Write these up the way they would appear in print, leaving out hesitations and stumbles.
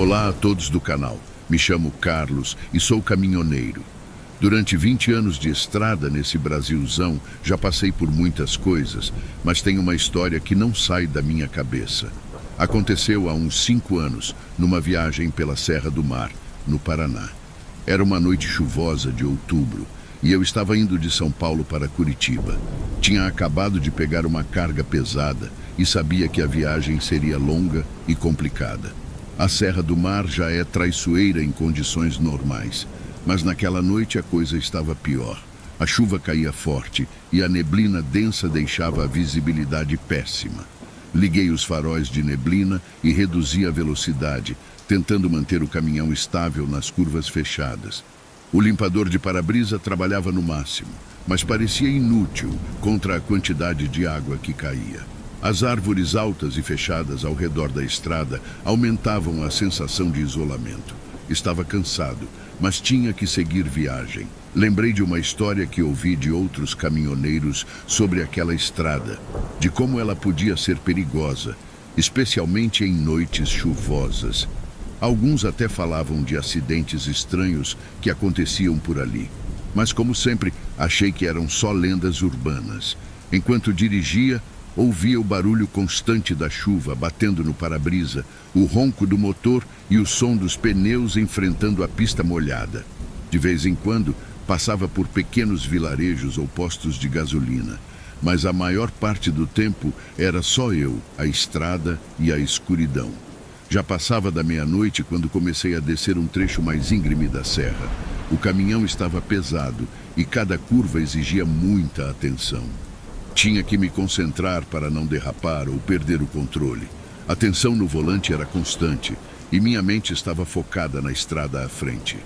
Olá a todos do canal. Me chamo Carlos e sou caminhoneiro. Durante 20 anos de estrada nesse Brasilzão, já passei por muitas coisas, mas tem uma história que não sai da minha cabeça. Aconteceu há uns 5 anos, numa viagem pela Serra do Mar, no Paraná. Era uma noite chuvosa de outubro e eu estava indo de São Paulo para Curitiba. Tinha acabado de pegar uma carga pesada e sabia que a viagem seria longa e complicada. A Serra do Mar já é traiçoeira em condições normais, mas naquela noite a coisa estava pior. A chuva caía forte e a neblina densa deixava a visibilidade péssima. Liguei os faróis de neblina e reduzi a velocidade, tentando manter o caminhão estável nas curvas fechadas. O limpador de para-brisa trabalhava no máximo, mas parecia inútil contra a quantidade de água que caía. As árvores altas e fechadas ao redor da estrada aumentavam a sensação de isolamento. Estava cansado, mas tinha que seguir viagem. Lembrei de uma história que ouvi de outros caminhoneiros sobre aquela estrada, de como ela podia ser perigosa, especialmente em noites chuvosas. Alguns até falavam de acidentes estranhos que aconteciam por ali. Mas, como sempre, achei que eram só lendas urbanas. Enquanto dirigia, ouvia o barulho constante da chuva batendo no para-brisa, o ronco do motor e o som dos pneus enfrentando a pista molhada. De vez em quando, passava por pequenos vilarejos ou postos de gasolina, mas a maior parte do tempo era só eu, a estrada e a escuridão. Já passava da meia-noite quando comecei a descer um trecho mais íngreme da serra. O caminhão estava pesado e cada curva exigia muita atenção. Tinha que me concentrar para não derrapar ou perder o controle. A tensão no volante era constante e minha mente estava focada na estrada à frente.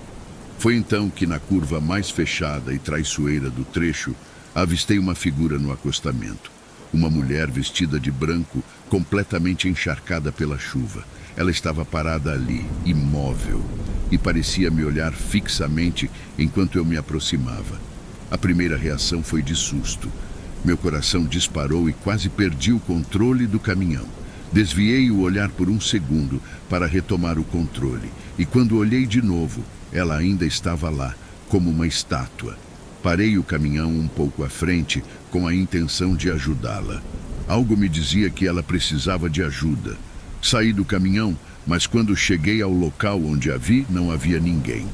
Foi então que, na curva mais fechada e traiçoeira do trecho, avistei uma figura no acostamento. Uma mulher vestida de branco, completamente encharcada pela chuva. Ela estava parada ali, imóvel, e parecia me olhar fixamente enquanto eu me aproximava. A primeira reação foi de susto. Meu coração disparou e quase perdi o controle do caminhão. Desviei o olhar por um segundo para retomar o controle, e quando olhei de novo, ela ainda estava lá, como uma estátua. Parei o caminhão um pouco à frente, com a intenção de ajudá-la. Algo me dizia que ela precisava de ajuda. Saí do caminhão, mas quando cheguei ao local onde a vi, não havia ninguém.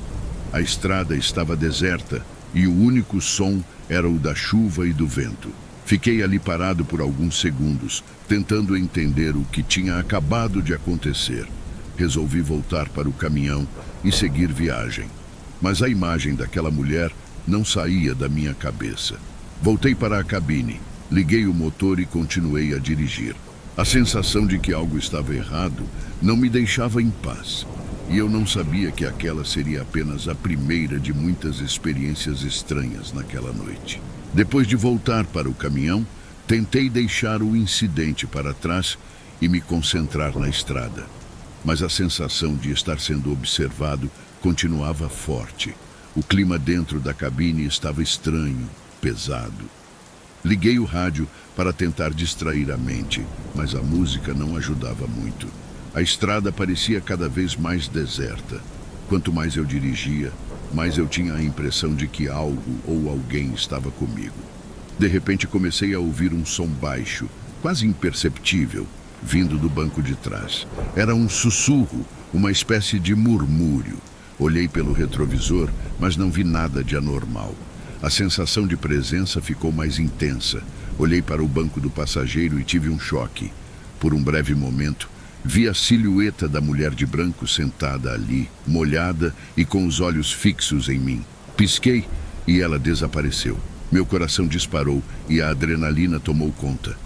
A estrada estava deserta e o único som era o da chuva e do vento. Fiquei ali parado por alguns segundos, tentando entender o que tinha acabado de acontecer. Resolvi voltar para o caminhão e seguir viagem. Mas a imagem daquela mulher não saía da minha cabeça. Voltei para a cabine, liguei o motor e continuei a dirigir. A sensação de que algo estava errado não me deixava em paz. E eu não sabia que aquela seria apenas a primeira de muitas experiências estranhas naquela noite. Depois de voltar para o caminhão, tentei deixar o incidente para trás e me concentrar na estrada. Mas a sensação de estar sendo observado continuava forte. O clima dentro da cabine estava estranho, pesado. Liguei o rádio para tentar distrair a mente, mas a música não ajudava muito. A estrada parecia cada vez mais deserta. Quanto mais eu dirigia, mais eu tinha a impressão de que algo ou alguém estava comigo. De repente comecei a ouvir um som baixo, quase imperceptível, vindo do banco de trás. Era um sussurro, uma espécie de murmúrio. Olhei pelo retrovisor, mas não vi nada de anormal. A sensação de presença ficou mais intensa. Olhei para o banco do passageiro e tive um choque. Por um breve momento, vi a silhueta da mulher de branco sentada ali, molhada e com os olhos fixos em mim. Pisquei e ela desapareceu. Meu coração disparou e a adrenalina tomou conta.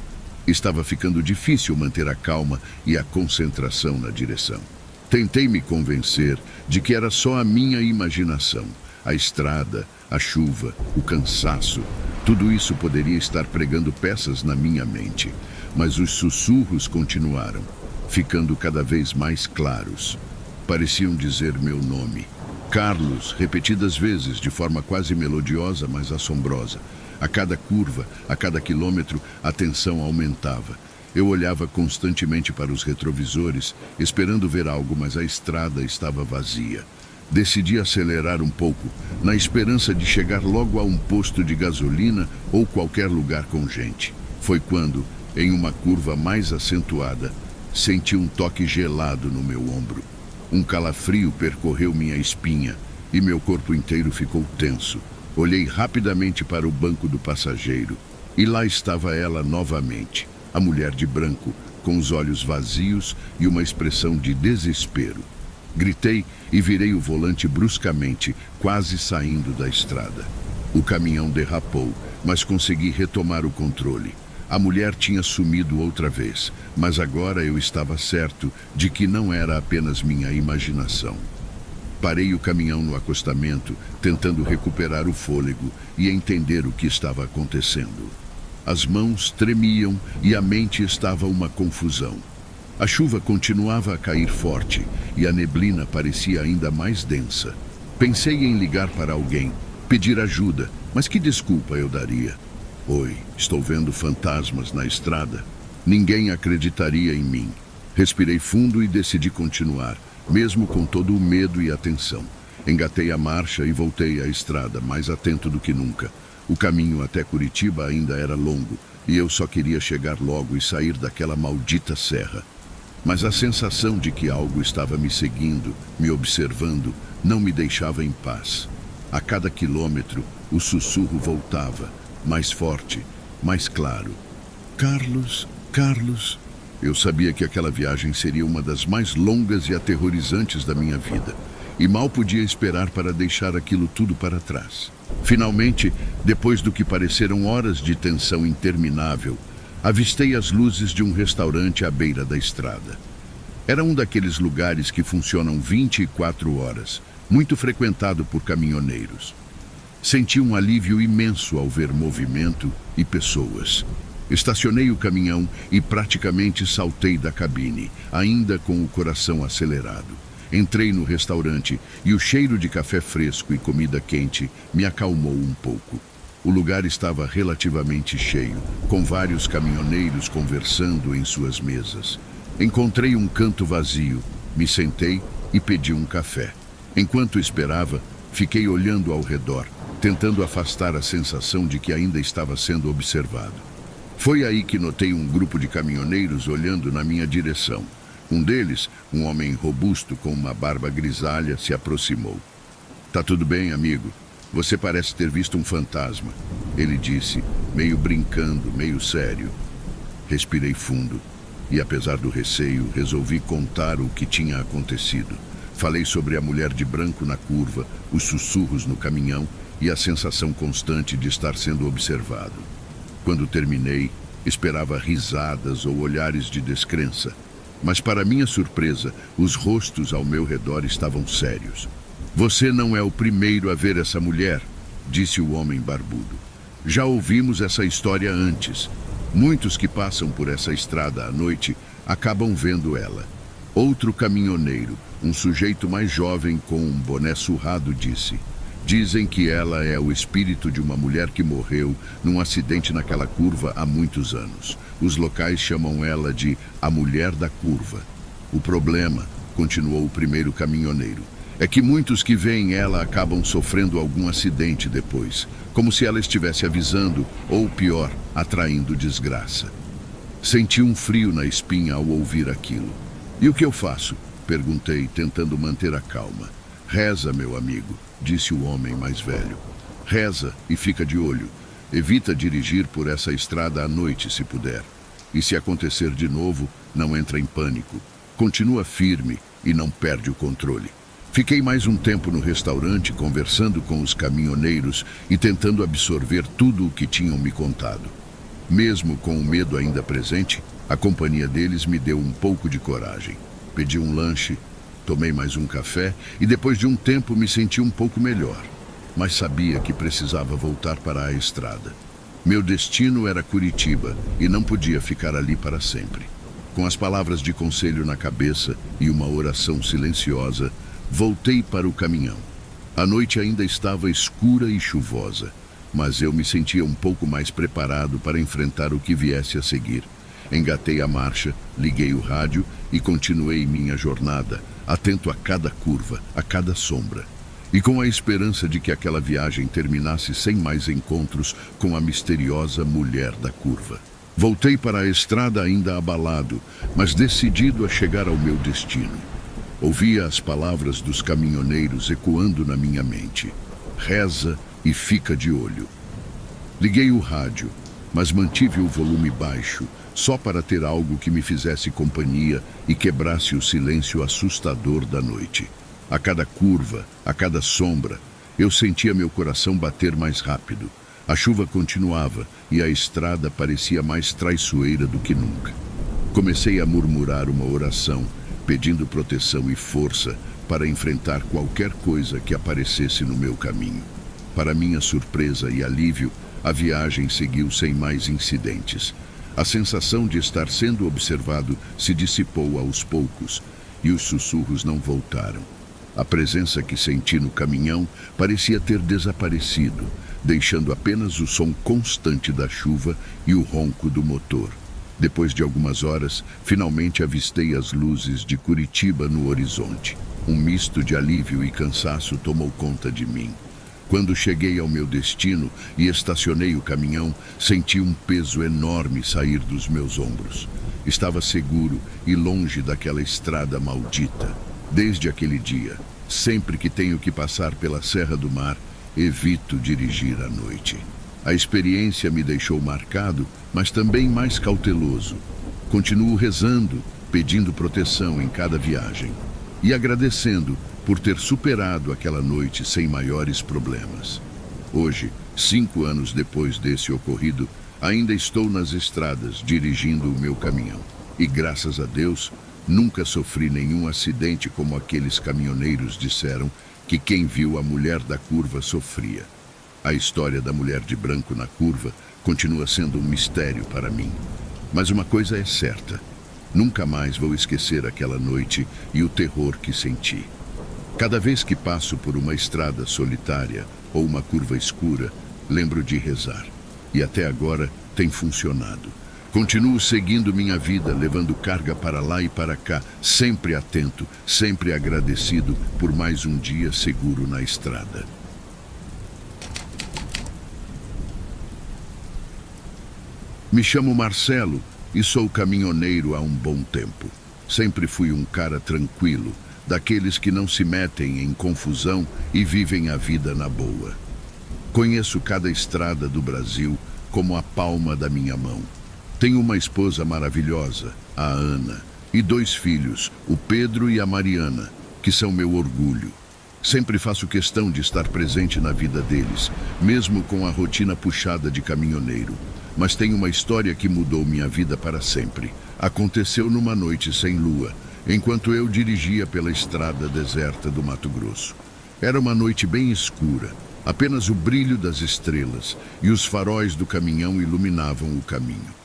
Estava ficando difícil manter a calma e a concentração na direção. Tentei me convencer de que era só a minha imaginação. A estrada, a chuva, o cansaço, tudo isso poderia estar pregando peças na minha mente. Mas os sussurros continuaram, ficando cada vez mais claros. Pareciam dizer meu nome. Carlos, repetidas vezes, de forma quase melodiosa, mas assombrosa. A cada curva, a cada quilômetro, a tensão aumentava. Eu olhava constantemente para os retrovisores, esperando ver algo, mas a estrada estava vazia. Decidi acelerar um pouco, na esperança de chegar logo a um posto de gasolina ou qualquer lugar com gente. Foi quando, em uma curva mais acentuada, senti um toque gelado no meu ombro. Um calafrio percorreu minha espinha e meu corpo inteiro ficou tenso. Olhei rapidamente para o banco do passageiro e lá estava ela novamente, a mulher de branco, com os olhos vazios e uma expressão de desespero. Gritei e virei o volante bruscamente, quase saindo da estrada. O caminhão derrapou, mas consegui retomar o controle. A mulher tinha sumido outra vez, mas agora eu estava certo de que não era apenas minha imaginação. Parei o caminhão no acostamento, tentando recuperar o fôlego e entender o que estava acontecendo. As mãos tremiam e a mente estava uma confusão. A chuva continuava a cair forte e a neblina parecia ainda mais densa. Pensei em ligar para alguém, pedir ajuda, mas que desculpa eu daria? Oi, estou vendo fantasmas na estrada. Ninguém acreditaria em mim. Respirei fundo e decidi continuar, mesmo com todo o medo e a tensão. Engatei a marcha e voltei à estrada, mais atento do que nunca. O caminho até Curitiba ainda era longo e eu só queria chegar logo e sair daquela maldita serra. Mas a sensação de que algo estava me seguindo, me observando, não me deixava em paz. A cada quilômetro, o sussurro voltava, mais forte, mais claro. Carlos, Carlos. Eu sabia que aquela viagem seria uma das mais longas e aterrorizantes da minha vida, e mal podia esperar para deixar aquilo tudo para trás. Finalmente, depois do que pareceram horas de tensão interminável, avistei as luzes de um restaurante à beira da estrada. Era um daqueles lugares que funcionam 24 horas, muito frequentado por caminhoneiros. Senti um alívio imenso ao ver movimento e pessoas. Estacionei o caminhão e praticamente saltei da cabine, ainda com o coração acelerado. Entrei no restaurante e o cheiro de café fresco e comida quente me acalmou um pouco. O lugar estava relativamente cheio, com vários caminhoneiros conversando em suas mesas. Encontrei um canto vazio, me sentei e pedi um café. Enquanto esperava, fiquei olhando ao redor, tentando afastar a sensação de que ainda estava sendo observado. Foi aí que notei um grupo de caminhoneiros olhando na minha direção. Um deles, um homem robusto com uma barba grisalha, se aproximou. "Tá tudo bem, amigo? Você parece ter visto um fantasma", ele disse, meio brincando, meio sério. Respirei fundo e, apesar do receio, resolvi contar o que tinha acontecido. Falei sobre a mulher de branco na curva, os sussurros no caminhão e a sensação constante de estar sendo observado. Quando terminei, esperava risadas ou olhares de descrença, mas para minha surpresa, os rostos ao meu redor estavam sérios. "Você não é o primeiro a ver essa mulher", disse o homem barbudo. "Já ouvimos essa história antes. Muitos que passam por essa estrada à noite acabam vendo ela." Outro caminhoneiro, um sujeito mais jovem com um boné surrado, disse: "Dizem que ela é o espírito de uma mulher que morreu num acidente naquela curva há muitos anos. Os locais chamam ela de a Mulher da Curva. O problema", continuou o primeiro caminhoneiro, "é que muitos que veem ela acabam sofrendo algum acidente depois, como se ela estivesse avisando, ou pior, atraindo desgraça." Senti um frio na espinha ao ouvir aquilo. "E o que eu faço?", perguntei, tentando manter a calma. "Reza, meu amigo", disse o homem mais velho. "Reza e fica de olho. Evita dirigir por essa estrada à noite, se puder. E se acontecer de novo, não entra em pânico. Continua firme e não perde o controle." Fiquei mais um tempo no restaurante conversando com os caminhoneiros e tentando absorver tudo o que tinham me contado. Mesmo com o medo ainda presente, a companhia deles me deu um pouco de coragem. Pedi um lanche, tomei mais um café e depois de um tempo me senti um pouco melhor, mas sabia que precisava voltar para a estrada. Meu destino era Curitiba e não podia ficar ali para sempre. Com as palavras de conselho na cabeça e uma oração silenciosa, voltei para o caminhão. A noite ainda estava escura e chuvosa, mas eu me sentia um pouco mais preparado para enfrentar o que viesse a seguir. Engatei a marcha, liguei o rádio e continuei minha jornada, atento a cada curva, a cada sombra. E com a esperança de que aquela viagem terminasse sem mais encontros com a misteriosa mulher da curva. Voltei para a estrada ainda abalado, mas decidido a chegar ao meu destino. Ouvia as palavras dos caminhoneiros ecoando na minha mente. Reza e fica de olho. Liguei o rádio, mas mantive o volume baixo, só para ter algo que me fizesse companhia e quebrasse o silêncio assustador da noite. A cada curva, a cada sombra, eu sentia meu coração bater mais rápido. A chuva continuava e a estrada parecia mais traiçoeira do que nunca. Comecei a murmurar uma oração, pedindo proteção e força para enfrentar qualquer coisa que aparecesse no meu caminho. Para minha surpresa e alívio, a viagem seguiu sem mais incidentes. A sensação de estar sendo observado se dissipou aos poucos e os sussurros não voltaram. A presença que senti no caminhão parecia ter desaparecido, deixando apenas o som constante da chuva e o ronco do motor. Depois de algumas horas, finalmente avistei as luzes de Curitiba no horizonte. Um misto de alívio e cansaço tomou conta de mim. Quando cheguei ao meu destino e estacionei o caminhão, senti um peso enorme sair dos meus ombros. Estava seguro e longe daquela estrada maldita. Desde aquele dia, sempre que tenho que passar pela Serra do Mar, evito dirigir à noite. A experiência me deixou marcado, mas também mais cauteloso. Continuo rezando, pedindo proteção em cada viagem e agradecendo por ter superado aquela noite sem maiores problemas. Hoje, 5 anos depois desse ocorrido, ainda estou nas estradas dirigindo o meu caminhão. E graças a Deus, nunca sofri nenhum acidente como aqueles caminhoneiros disseram que quem viu a mulher da curva sofria. A história da mulher de branco na curva continua sendo um mistério para mim. Mas uma coisa é certa: nunca mais vou esquecer aquela noite e o terror que senti. Cada vez que passo por uma estrada solitária ou uma curva escura, lembro de rezar. E até agora tem funcionado. Continuo seguindo minha vida, levando carga para lá e para cá, sempre atento, sempre agradecido por mais um dia seguro na estrada. Me chamo Marcelo e sou caminhoneiro há um bom tempo. Sempre fui um cara tranquilo, daqueles que não se metem em confusão e vivem a vida na boa. Conheço cada estrada do Brasil como a palma da minha mão. Tenho uma esposa maravilhosa, a Ana, e 2 filhos, o Pedro e a Mariana, que são meu orgulho. Sempre faço questão de estar presente na vida deles, mesmo com a rotina puxada de caminhoneiro. Mas tem uma história que mudou minha vida para sempre. Aconteceu numa noite sem lua, enquanto eu dirigia pela estrada deserta do Mato Grosso. Era uma noite bem escura, apenas o brilho das estrelas e os faróis do caminhão iluminavam o caminho.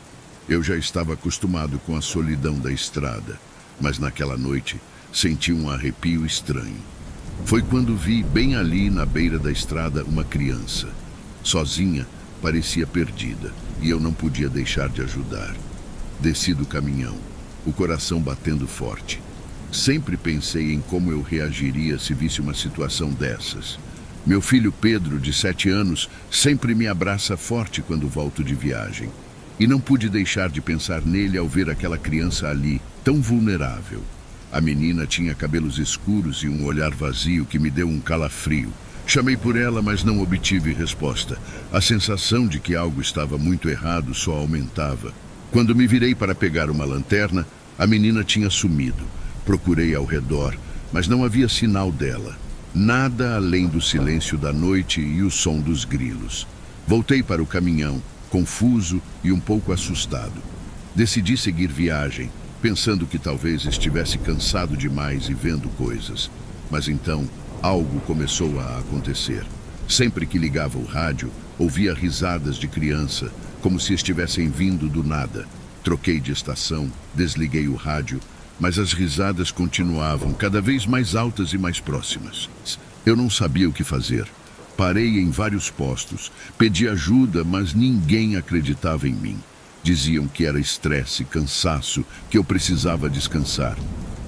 Eu já estava acostumado com a solidão da estrada, mas naquela noite senti um arrepio estranho. Foi quando vi, bem ali na beira da estrada, uma criança. Sozinha, parecia perdida, e eu não podia deixar de ajudar. Desci do caminhão, o coração batendo forte. Sempre pensei em como eu reagiria se visse uma situação dessas. Meu filho Pedro, de 7 anos, sempre me abraça forte quando volto de viagem. E não pude deixar de pensar nele ao ver aquela criança ali, tão vulnerável. A menina tinha cabelos escuros e um olhar vazio que me deu um calafrio. Chamei por ela, mas não obtive resposta. A sensação de que algo estava muito errado só aumentava. Quando me virei para pegar uma lanterna, a menina tinha sumido. Procurei ao redor, mas não havia sinal dela. Nada além do silêncio da noite e o som dos grilos. Voltei para o caminhão, confuso e um pouco assustado. Decidi seguir viagem, pensando que talvez estivesse cansado demais e vendo coisas. Mas então, algo começou a acontecer. Sempre que ligava o rádio, ouvia risadas de criança, como se estivessem vindo do nada. Troquei de estação, desliguei o rádio, mas as risadas continuavam, cada vez mais altas e mais próximas. Eu não sabia o que fazer. Parei em vários postos, pedi ajuda, mas ninguém acreditava em mim. Diziam que era estresse, cansaço, que eu precisava descansar.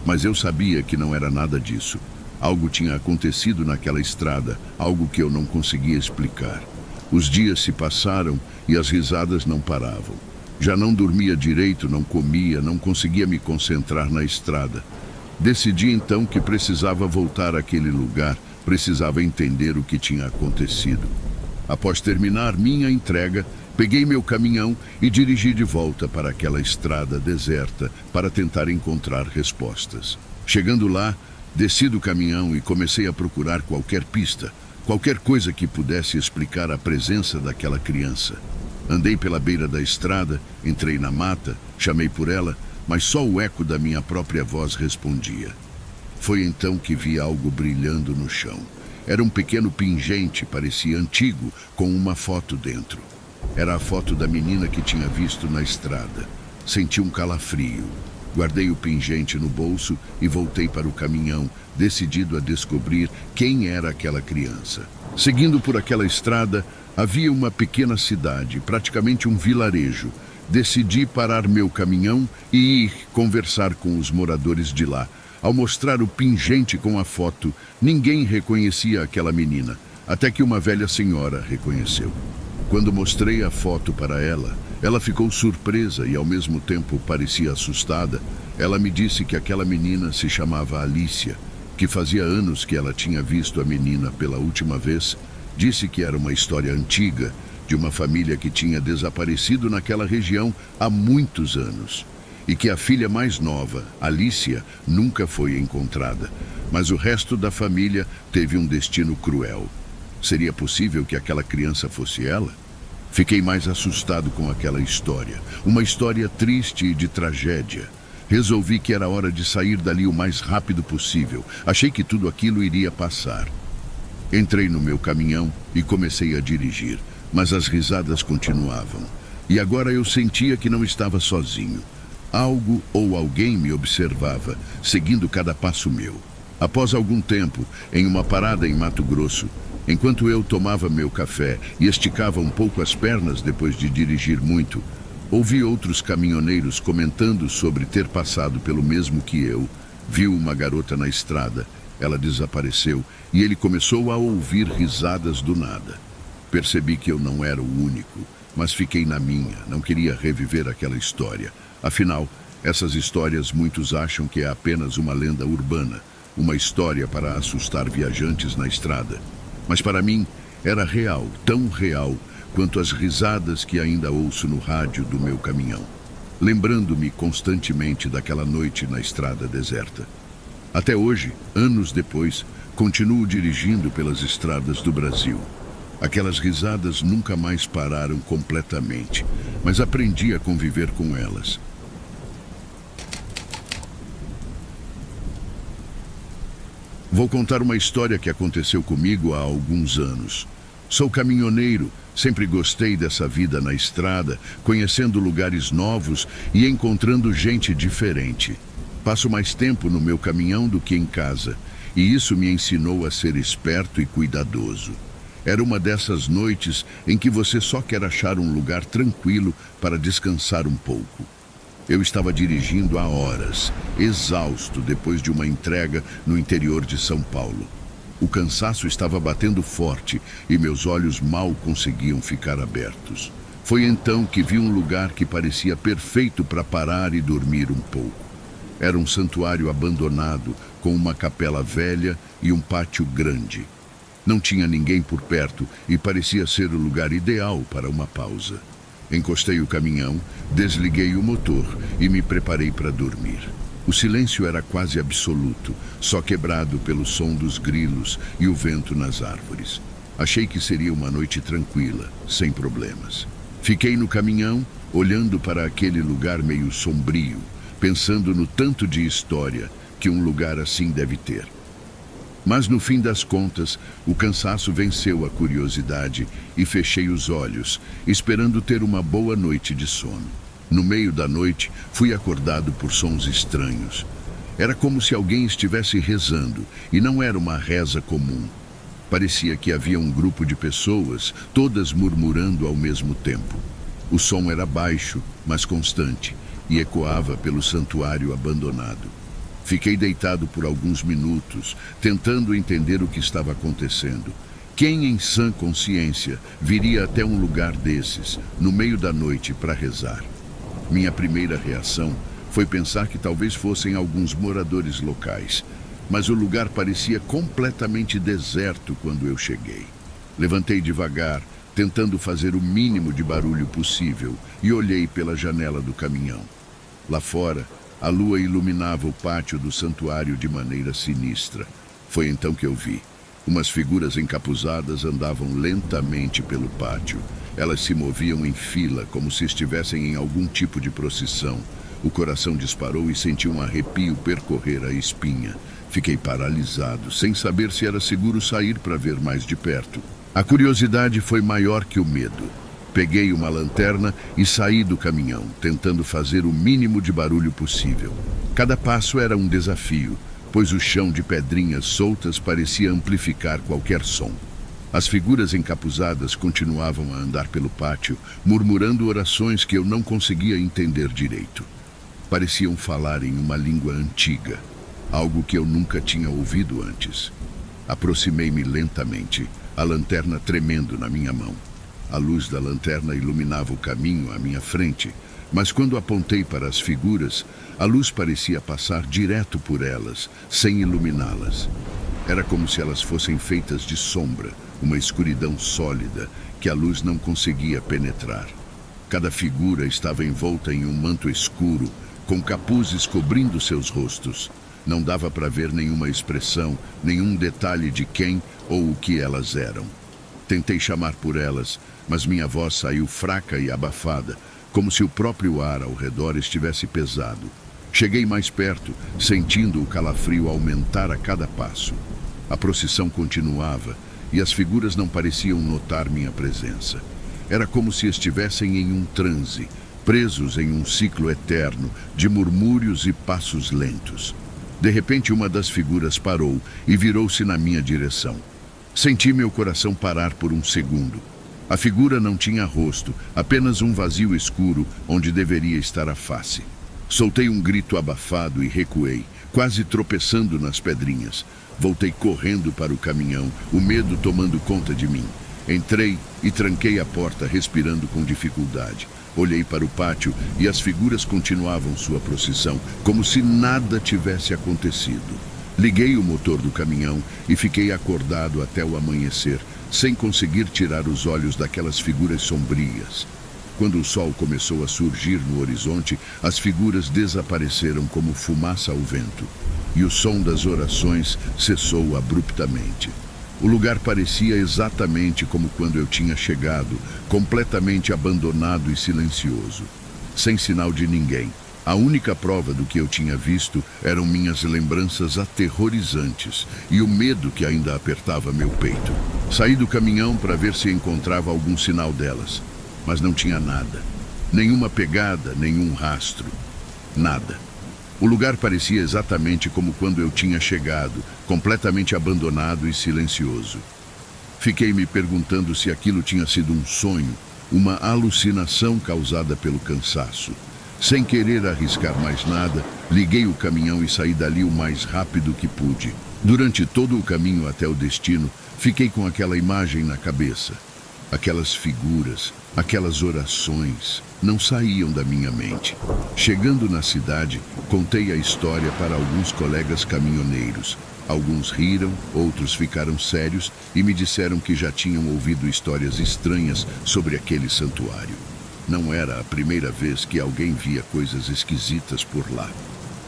Mas eu sabia que não era nada disso. Algo tinha acontecido naquela estrada, algo que eu não conseguia explicar. Os dias se passaram e as risadas não paravam. Já não dormia direito, não comia, não conseguia me concentrar na estrada. Decidi então que precisava voltar àquele lugar, precisava entender o que tinha acontecido. Após terminar minha entrega, peguei meu caminhão e dirigi de volta para aquela estrada deserta para tentar encontrar respostas. Chegando lá, desci do caminhão e comecei a procurar qualquer pista, qualquer coisa que pudesse explicar a presença daquela criança. Andei pela beira da estrada, entrei na mata, chamei por ela, mas só o eco da minha própria voz respondia. Foi então que vi algo brilhando no chão. Era um pequeno pingente, parecia antigo, com uma foto dentro. Era a foto da menina que tinha visto na estrada. Senti um calafrio. Guardei o pingente no bolso e voltei para o caminhão, decidido a descobrir quem era aquela criança. Seguindo por aquela estrada, havia uma pequena cidade, praticamente um vilarejo. Decidi parar meu caminhão e ir conversar com os moradores de lá. Ao mostrar o pingente com a foto, ninguém reconhecia aquela menina, até que uma velha senhora reconheceu. Quando mostrei a foto para ela, ela ficou surpresa e ao mesmo tempo parecia assustada. Ela me disse que aquela menina se chamava Alicia, que fazia anos que ela tinha visto a menina pela última vez. Disse que era uma história antiga, de uma família que tinha desaparecido naquela região há muitos anos. E que a filha mais nova, Alicia, nunca foi encontrada, mas o resto da família teve um destino cruel. Seria possível que aquela criança fosse ela? Fiquei mais assustado com aquela história, uma história triste e de tragédia. Resolvi que era hora de sair dali o mais rápido possível. Achei que tudo aquilo iria passar. Entrei no meu caminhão e comecei a dirigir, mas as risadas continuavam. E agora eu sentia que não estava sozinho. Algo ou alguém me observava, seguindo cada passo meu. Após algum tempo, em uma parada em Mato Grosso, enquanto eu tomava meu café e esticava um pouco as pernas depois de dirigir muito, ouvi outros caminhoneiros comentando sobre ter passado pelo mesmo que eu. Viu uma garota na estrada, ela desapareceu e ele começou a ouvir risadas do nada. Percebi que eu não era o único, mas fiquei na minha, não queria reviver aquela história. Afinal, essas histórias muitos acham que é apenas uma lenda urbana, uma história para assustar viajantes na estrada. Mas para mim, era real, tão real quanto as risadas que ainda ouço no rádio do meu caminhão, lembrando-me constantemente daquela noite na estrada deserta. Até hoje, anos depois, continuo dirigindo pelas estradas do Brasil. Aquelas risadas nunca mais pararam completamente, mas aprendi a conviver com elas. Vou contar uma história que aconteceu comigo há alguns anos. Sou caminhoneiro, sempre gostei dessa vida na estrada, conhecendo lugares novos e encontrando gente diferente. Passo mais tempo no meu caminhão do que em casa, e isso me ensinou a ser esperto e cuidadoso. Era uma dessas noites em que você só quer achar um lugar tranquilo para descansar um pouco. Eu estava dirigindo há horas, exausto depois de uma entrega no interior de São Paulo. O cansaço estava batendo forte e meus olhos mal conseguiam ficar abertos. Foi então que vi um lugar que parecia perfeito para parar e dormir um pouco. Era um santuário abandonado, com uma capela velha e um pátio grande. Não tinha ninguém por perto e parecia ser o lugar ideal para uma pausa. Encostei o caminhão, desliguei o motor e me preparei para dormir. O silêncio era quase absoluto, só quebrado pelo som dos grilos e o vento nas árvores. Achei que seria uma noite tranquila, sem problemas. Fiquei no caminhão, olhando para aquele lugar meio sombrio, pensando no tanto de história que um lugar assim deve ter. Mas no fim das contas, o cansaço venceu a curiosidade e fechei os olhos, esperando ter uma boa noite de sono. No meio da noite, fui acordado por sons estranhos. Era como se alguém estivesse rezando, e não era uma reza comum. Parecia que havia um grupo de pessoas, todas murmurando ao mesmo tempo. O som era baixo, mas constante, e ecoava pelo santuário abandonado. Fiquei deitado por alguns minutos, tentando entender o que estava acontecendo. Quem em sã consciência viria até um lugar desses, no meio da noite, para rezar? Minha primeira reação foi pensar que talvez fossem alguns moradores locais, mas o lugar parecia completamente deserto quando eu cheguei. Levantei devagar, tentando fazer o mínimo de barulho possível, e olhei pela janela do caminhão. Lá fora, a lua iluminava o pátio do santuário de maneira sinistra. Foi então que eu vi. Umas figuras encapuzadas andavam lentamente pelo pátio. Elas se moviam em fila, como se estivessem em algum tipo de procissão. O coração disparou e senti um arrepio percorrer a espinha. Fiquei paralisado, sem saber se era seguro sair para ver mais de perto. A curiosidade foi maior que o medo. Peguei uma lanterna e saí do caminhão, tentando fazer o mínimo de barulho possível. Cada passo era um desafio, pois o chão de pedrinhas soltas parecia amplificar qualquer som. As figuras encapuzadas continuavam a andar pelo pátio, murmurando orações que eu não conseguia entender direito. Pareciam falar em uma língua antiga, algo que eu nunca tinha ouvido antes. Aproximei-me lentamente, a lanterna tremendo na minha mão. A luz da lanterna iluminava o caminho à minha frente, mas quando apontei para as figuras, a luz parecia passar direto por elas, sem iluminá-las. Era como se elas fossem feitas de sombra, uma escuridão sólida que a luz não conseguia penetrar. Cada figura estava envolta em um manto escuro, com capuzes cobrindo seus rostos. Não dava para ver nenhuma expressão, nenhum detalhe de quem ou o que elas eram. Tentei chamar por elas, mas minha voz saiu fraca e abafada, como se o próprio ar ao redor estivesse pesado. Cheguei mais perto, sentindo o calafrio aumentar a cada passo. A procissão continuava e as figuras não pareciam notar minha presença. Era como se estivessem em um transe, presos em um ciclo eterno de murmúrios e passos lentos. De repente, uma das figuras parou e virou-se na minha direção. Senti meu coração parar por um segundo. A figura não tinha rosto, apenas um vazio escuro onde deveria estar a face. Soltei um grito abafado e recuei, quase tropeçando nas pedrinhas. Voltei correndo para o caminhão, o medo tomando conta de mim. Entrei e tranquei a porta, respirando com dificuldade. Olhei para o pátio e as figuras continuavam sua procissão, como se nada tivesse acontecido. Liguei o motor do caminhão e fiquei acordado até o amanhecer, sem conseguir tirar os olhos daquelas figuras sombrias. Quando o sol começou a surgir no horizonte, as figuras desapareceram como fumaça ao vento, e o som das orações cessou abruptamente. O lugar parecia exatamente como quando eu tinha chegado, completamente abandonado e silencioso, sem sinal de ninguém. A única prova do que eu tinha visto eram minhas lembranças aterrorizantes e o medo que ainda apertava meu peito. Saí do caminhão para ver se encontrava algum sinal delas, mas não tinha nada. Nenhuma pegada, nenhum rastro. Nada. O lugar parecia exatamente como quando eu tinha chegado, completamente abandonado e silencioso. Fiquei me perguntando se aquilo tinha sido um sonho, uma alucinação causada pelo cansaço. Sem querer arriscar mais nada, liguei o caminhão e saí dali o mais rápido que pude. Durante todo o caminho até o destino, fiquei com aquela imagem na cabeça. Aquelas figuras, aquelas orações, não saíam da minha mente. Chegando na cidade, contei a história para alguns colegas caminhoneiros. Alguns riram, outros ficaram sérios e me disseram que já tinham ouvido histórias estranhas sobre aquele santuário. Não era a primeira vez que alguém via coisas esquisitas por lá.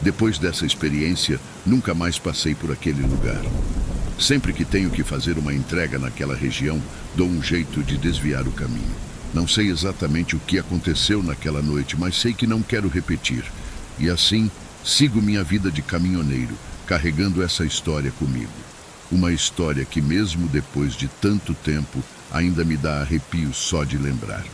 Depois dessa experiência, nunca mais passei por aquele lugar. Sempre que tenho que fazer uma entrega naquela região, dou um jeito de desviar o caminho. Não sei exatamente o que aconteceu naquela noite, mas sei que não quero repetir. E assim, sigo minha vida de caminhoneiro, carregando essa história comigo. Uma história que, mesmo depois de tanto tempo, ainda me dá arrepio só de lembrar.